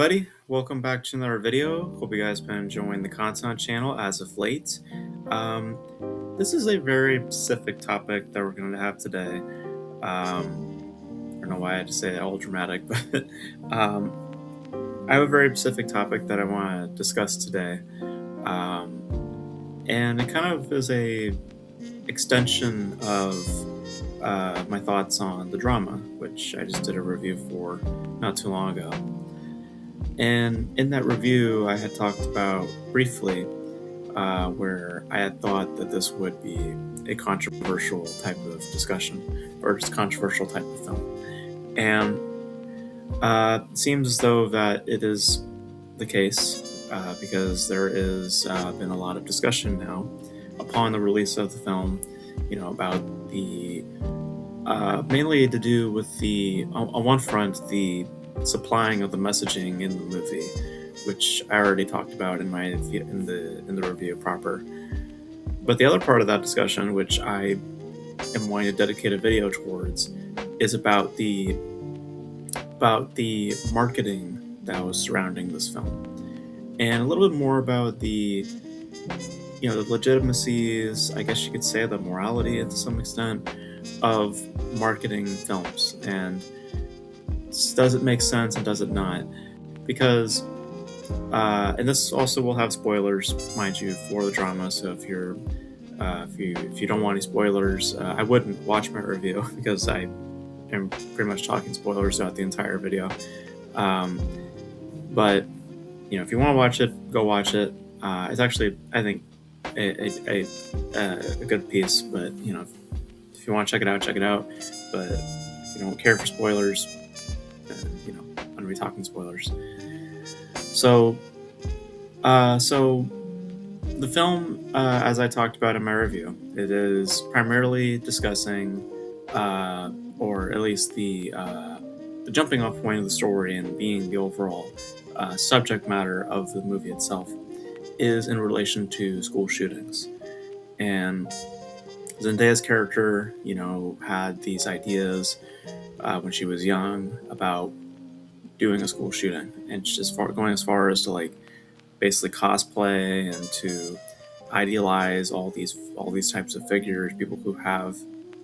everybody, welcome back to another video. Hope you guys been enjoying the content channel as of late. Um, this is a very specific topic that we're going to have today. I don't know why I had to say that all dramatic, but I have a very specific topic that I want to discuss today. And it kind of is a extension of my thoughts on the drama, which I just did a review for not too long ago. And in that review, I had talked about briefly where I had thought that this would be a controversial type of discussion, or just controversial type of film. And it seems as though that it is the case because there is been a lot of discussion now upon the release of the film, about the mainly to do with the on one front the supplying of the messaging in the movie, which I already talked about in the review proper. But the other part of that discussion, which I am wanting to dedicate a video towards, is about the marketing that was surrounding this film, and a little bit more about the the legitimacies, I guess you could say, the morality to some extent of marketing films, and does it make sense and does it not? Because and this also will have spoilers, mind you, for the drama. So if you don't want any spoilers, I wouldn't watch my review because I am pretty much talking spoilers throughout the entire video. But if you want to watch it, go watch it. It's actually, I think, a good piece. But if you want to check it out, check it out. But if you don't care for spoilers, then I'm gonna be talking spoilers. So the film, as I talked about in my review, it is primarily discussing, or at least the jumping off point of the story and being the overall subject matter of the movie itself, is in relation to school shootings. And Zendaya's character, had these ideas when she was young about doing a school shooting, and going as far as to basically cosplay and to idealize all these types of figures, people who have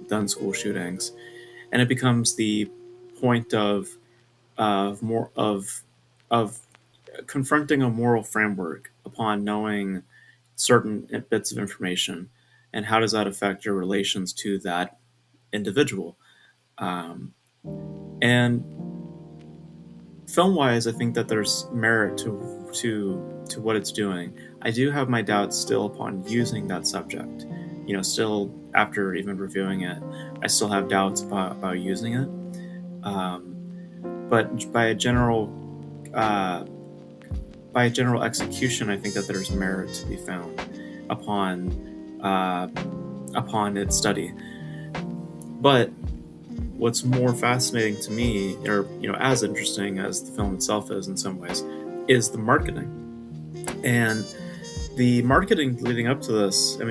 done school shootings, and it becomes the point of confronting a moral framework upon knowing certain bits of information, and how does that affect your relations to that individual. And film-wise, I think that there's merit to what it's doing. I do have my doubts still upon using that subject. Still after even reviewing it, I still have doubts about using it. But by a general execution, I think that there's merit to be found upon its study. But what's more fascinating to me, or as interesting as the film itself is in some ways, is the marketing. And the marketing leading up to this, I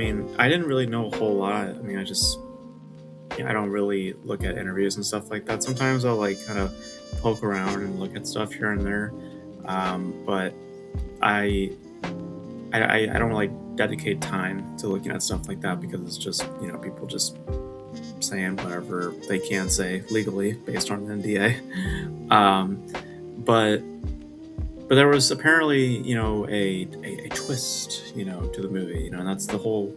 didn't really know a whole lot. I don't really look at interviews and stuff like that. Sometimes I'll kind of poke around and look at stuff here and there, but I don't dedicate time to looking at stuff like that, because it's just people just saying whatever they can say legally based on an NDA. But there was apparently a twist to the movie, and that's the whole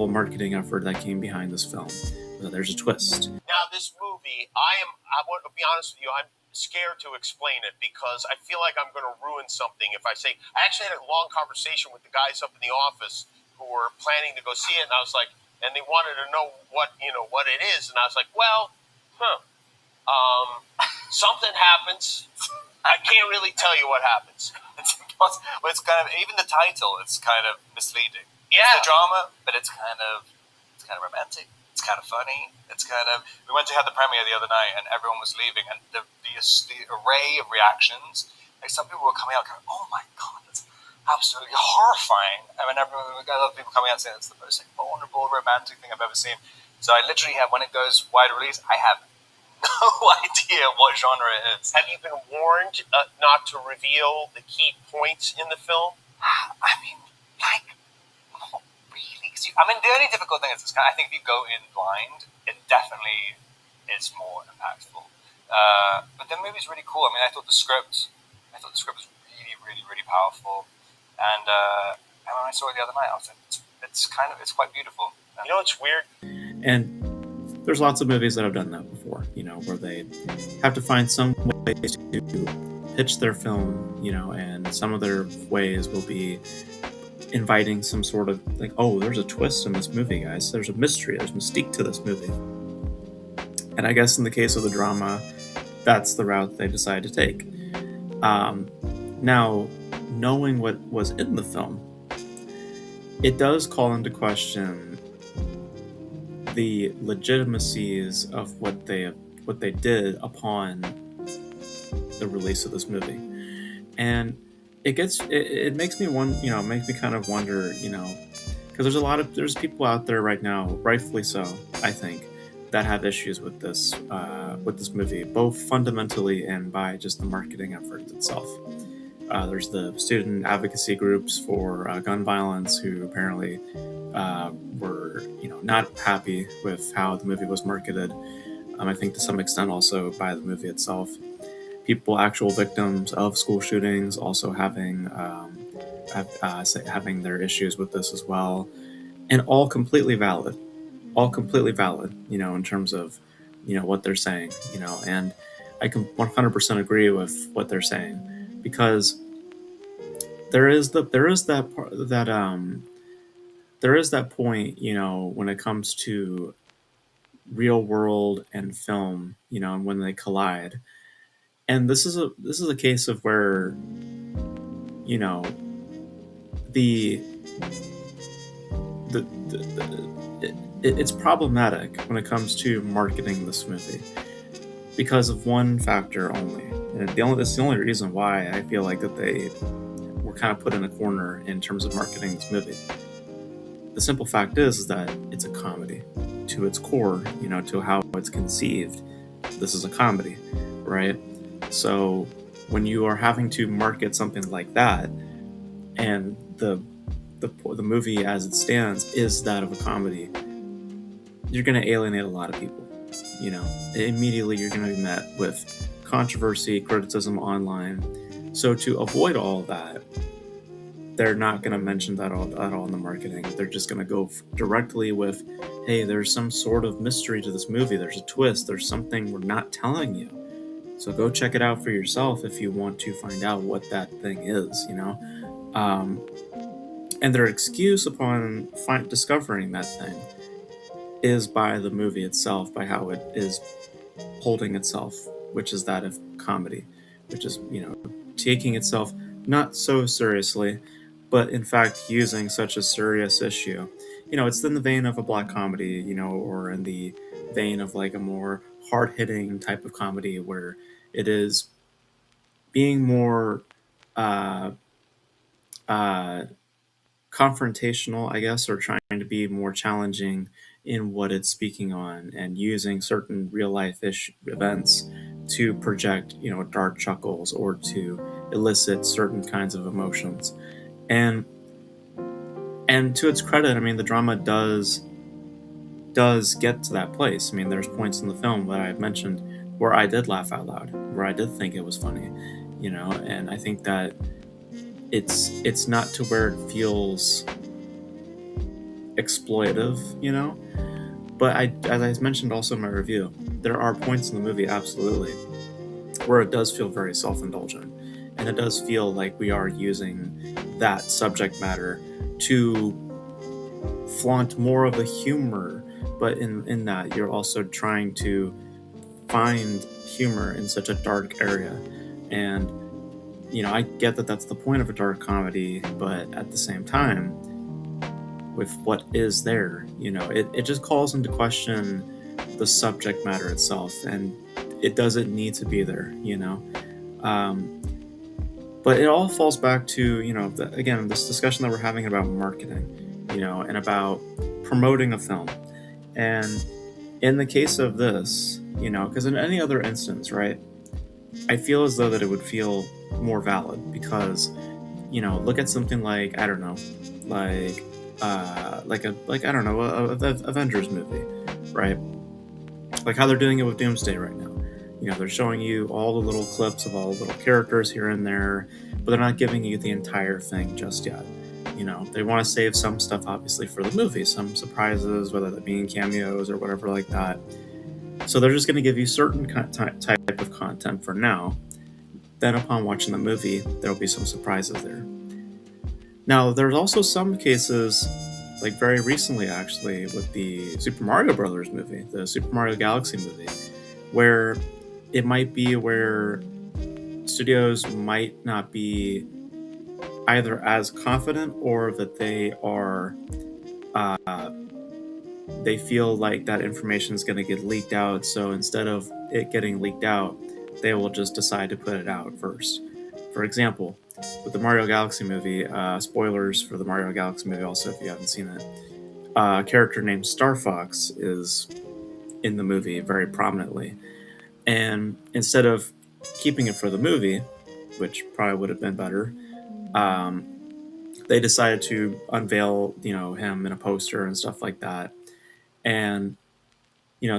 marketing effort that came behind this film. So there's a twist. Now this movie, I want to be honest with you, I'm scared to explain it because I feel like I'm going to ruin something if I say. I actually had a long conversation with the guys up in the office who were planning to go see it, and I was like, and they wanted to know what it is, and I was like, well, something happens. I can't really tell you what happens. It's impossible. Well, it's kind of, even the title, it's kind of misleading. Yeah. It's a drama, but it's kind of romantic. It's kind of funny. We went to have the premiere the other night, and everyone was leaving, and the array of reactions, some people were coming out going, "Oh my God, that's absolutely horrifying." I mean, we got other people coming out saying it's the most vulnerable romantic thing I've ever seen. So I literally have, when it goes wide release, I have no idea what genre it is. Have you been warned not to reveal the key points in the film? I mean, like, not really. I mean, the only difficult thing is, I think if you go in blind, it definitely is more impactful. But the movie's really cool. I mean, I thought the script was really, really, really powerful. And when I saw it the other night, I was like, it's quite beautiful. You know, it's weird. And there's lots of movies that have done that before, where they have to find some ways to pitch their film, and some of their ways will be inviting some sort of like, oh, there's a twist in this movie, guys. There's a mystery, there's mystique to this movie. And I guess in the case of the drama, that's the route they decided to take. Now, knowing what was in the film, it does call into question the legitimacies of what they did upon the release of this movie, and it makes me kind of wonder, because there's people out there right now, rightfully so, I think, that have issues with this movie, both fundamentally and by just the marketing efforts itself. There's the student advocacy groups for gun violence who apparently were not happy with how the movie was marketed. I think to some extent also by the movie itself. Actual victims of school shootings, also having their issues with this as well, and all completely valid, in terms of what they're saying, and I can 100% agree with what they're saying, because there is that point, when it comes to real world and film, and when they collide. And this is a case of where, it's problematic when it comes to marketing this movie because of one factor only. And it's the only reason why I feel like that they were kind of put in a corner in terms of marketing this movie. The simple fact is that it's a comedy to its core, to how it's conceived. This is a comedy, right? So when you are having to market something like that, and the movie as it stands is that of a comedy, you're going to alienate a lot of people. Immediately you're going to be met with controversy, criticism online. So to avoid all of that, they're not going to mention that at all in the marketing. They're just going to go directly with, hey, there's some sort of mystery to this movie. There's a twist. There's something we're not telling you. So go check it out for yourself if you want to find out what that thing is, and their excuse upon discovering that thing is by the movie itself, by how it is holding itself, which is that of comedy, which is, taking itself not so seriously, but in fact using such a serious issue. It's in the vein of a black comedy, or in the vein of like a more hard-hitting type of comedy where it is being more confrontational, I guess, or trying to be more challenging in what it's speaking on, and using certain real-life events to project, dark chuckles or to elicit certain kinds of emotions. And to its credit, the drama does get to that place. There's points in the film that I've mentioned where I did laugh out loud, where I did think it was funny, and I think that it's not to where it feels exploitive, but as I mentioned also in my review, there are points in the movie absolutely where it does feel very self-indulgent, and it does feel like we are using that subject matter to flaunt more of the humor, but in that you're also trying to find humor in such a dark area. And I get that that's the point of a dark comedy, but at the same time, with what is there, it just calls into question the subject matter itself, and it doesn't need to be there, but it all falls back to, again, this discussion that we're having about marketing, and about promoting a film. And in the case of this, because in any other instance, right, I feel as though that it would feel more valid because, look at something like, I don't know, like I don't know, a Avengers movie, right? Like how they're doing it with Doomsday right now. They're showing you all the little clips of all the little characters here and there, but they're not giving you the entire thing just yet. They want to save some stuff obviously for the movie, some surprises, whether that being cameos or whatever like that. So they're just going to give you certain type of content for now. Then upon watching the movie, there'll be some surprises there. Now, there's also some cases, like very recently actually, with the Super Mario Brothers movie, the Super Mario Galaxy movie, where it might be where studios might not be either as confident or that they feel like that information is going to get leaked out. So instead of it getting leaked out, they will just decide to put it out first. For example, with the Mario Galaxy movie, spoilers for the Mario Galaxy movie also if you haven't seen it, a character named Star Fox is in the movie very prominently. And instead of keeping it for the movie, which probably would have been better, they decided to unveil, him in a poster and stuff like that. And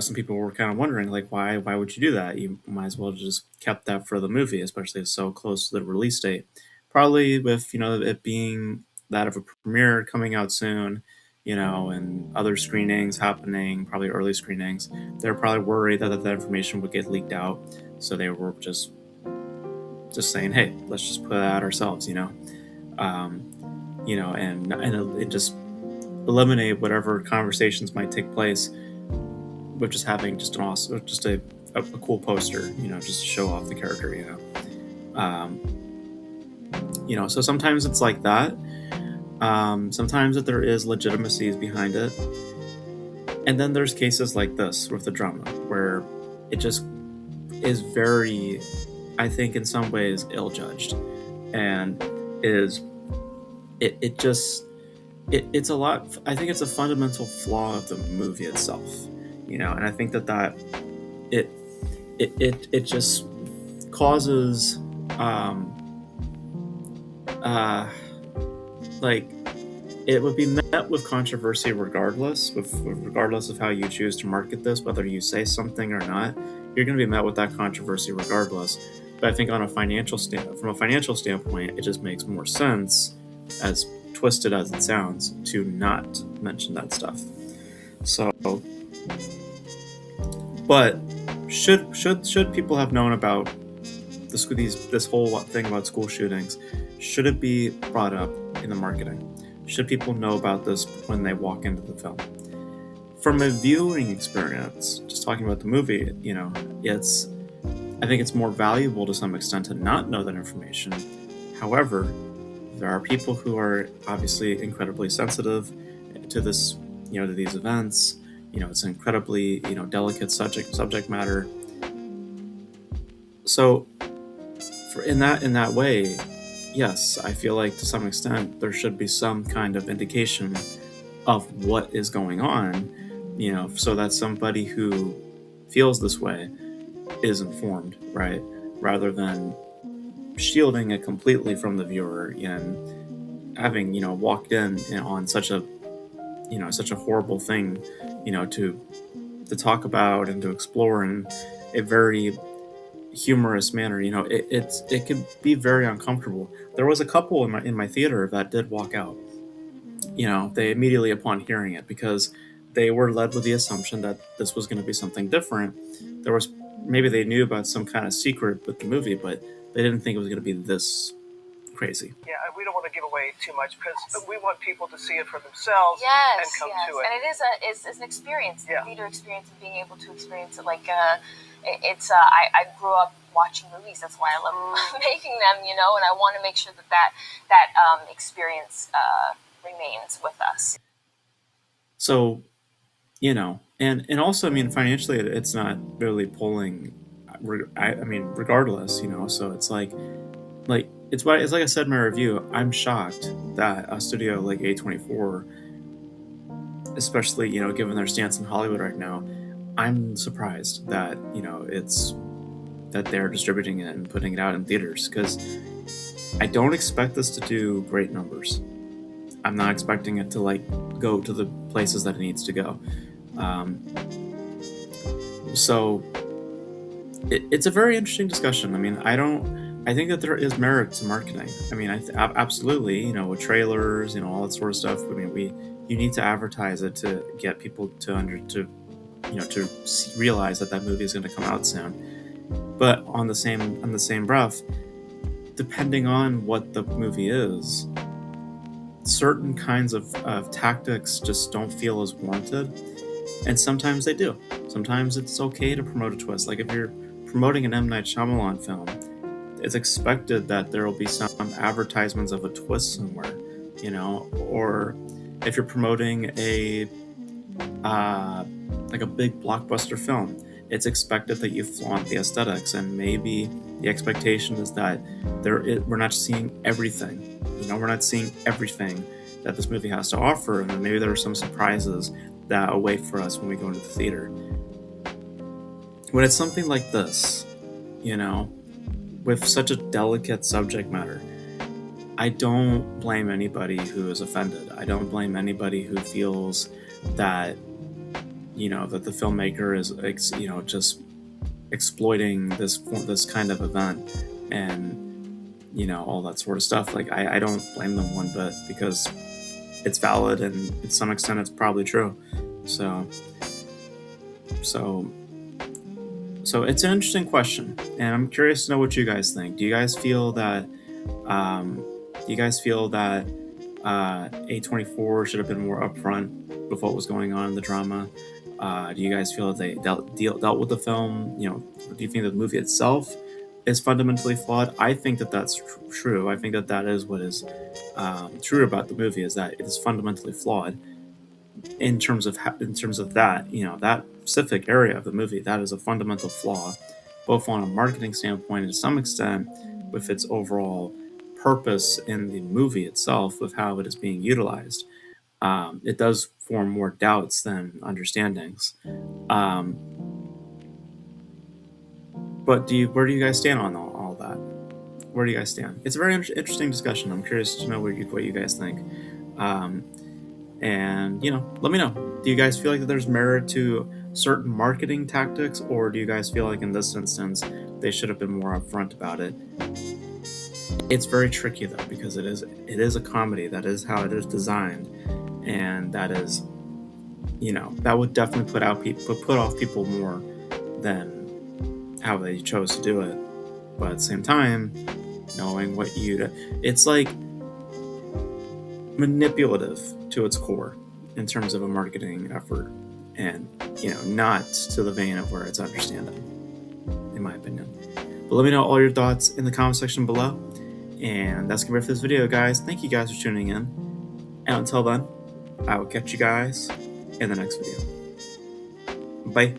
some people were kind of wondering, like, why would you do that? You might as well have just kept that for the movie, especially if it's so close to the release date. Probably with it being that of a premiere coming out soon, and other screenings happening, probably early screenings. They're probably worried that information would get leaked out, so they were just saying, hey, let's just put it out ourselves, and it just eliminate whatever conversations might take place with just having just a cool poster, just to show off the character, so sometimes it's like that. Sometimes that there is legitimacies behind it, and then there's cases like this with the drama where it just is very, I think in some ways, ill-judged, and is it's a lot. I think it's a fundamental flaw of the movie itself, and I think that it just causes like it would be met with controversy regardless of how you choose to market this, whether you say something or not. You're going to be met with that controversy regardless. But I think from a financial standpoint, it just makes more sense, as twisted as it sounds, to not mention that stuff. So, but should people have known about this whole thing about school shootings? Should it be brought up in the marketing? Should people know about this when they walk into the film? From a viewing experience, just talking about the movie, I think it's more valuable to some extent to not know that information. However, there are people who are obviously incredibly sensitive to this, to these events. It's an incredibly, delicate subject matter. So, in that way, yes, I feel like to some extent there should be some kind of indication of what is going on, so that somebody who feels this way is informed, right? Rather than shielding it completely from the viewer and having, walked in on such a horrible thing, to talk about and to explore in a very humorous manner. It could be very uncomfortable. There was a couple in my theater that did walk out. They immediately upon hearing it, because they were led with the assumption that this was going to be something different. Maybe they knew about some kind of secret with the movie, but they didn't think it was going to be this crazy. Yeah, we don't want to give away too much because we want people to see it for themselves and come to it. And it's an experience, the theater experience, and being able to experience it. Like I grew up watching movies. That's why I love making them, and I want to make sure that experience remains with us. So, and also, financially, it's not really pulling. Regardless, so it's like it's like I said in my review. I'm shocked that a studio like A24, especially given their stance in Hollywood right now, I'm surprised that, you know, it's that they're distributing it and putting it out in theaters, because I don't expect this to do great numbers. I'm not expecting it to like go to the places that it needs to go. So it's a very interesting discussion. I mean, I think that there is merit to marketing. I mean, absolutely, you know, with trailers, you know, all that sort of stuff. I mean, you need to advertise it to get people to realize that movie is going to come out soon. But on the same breath, depending on what the movie is, certain kinds of tactics just don't feel as warranted, and sometimes they do. Sometimes it's okay to promote a twist. Like if you're promoting an M. Night Shyamalan film, it's expected that there will be some advertisements of a twist somewhere, you know. Or if you're promoting a like a big blockbuster film, it's expected that you flaunt the aesthetics, and maybe the expectation is that we're not seeing everything. You know, we're not seeing everything that this movie has to offer, and maybe there are some surprises that await for us when we go into the theater. When it's something like this, you know, with such a delicate subject matter, I don't blame anybody who is offended. I don't blame anybody who feels that, you know, that the filmmaker is, you know, just exploiting this kind of event and, you know, all that sort of stuff. Like, I don't blame them one bit, because it's valid, and to some extent it's probably true. So it's an interesting question, and I'm curious to know what you guys think. Do you guys feel that A24 should have been more upfront with what was going on in the drama? Do you guys feel that they dealt with the film? You know, do you think that the movie itself is fundamentally flawed? I think that that's true. I think that is what is true about the movie, is that it is fundamentally flawed in terms of that, you know, that specific area of the movie. That is a fundamental flaw, both on a marketing standpoint and to some extent with its overall purpose in the movie itself, with how it is being utilized. It does form more doubts than understandings. But where do you guys stand on all that? Where do you guys stand? It's a very interesting discussion. I'm curious to know what you guys think. And, you know, let me know. Do you guys feel like that there's merit to certain marketing tactics, or do you guys feel like in this instance they should have been more upfront about it? It's very tricky though, because it is a comedy. That is how it is designed, and that is, you know, that would definitely put off people more than how they chose to do it. But at the same time, knowing it's like manipulative to its core in terms of a marketing effort, and, you know, not to the vein of where it's understanding, in my opinion. But let me know all your thoughts in the comment section below. And that's gonna be it for this video, guys. Thank you guys for tuning in, and until then, I will catch you guys in the next video. Bye.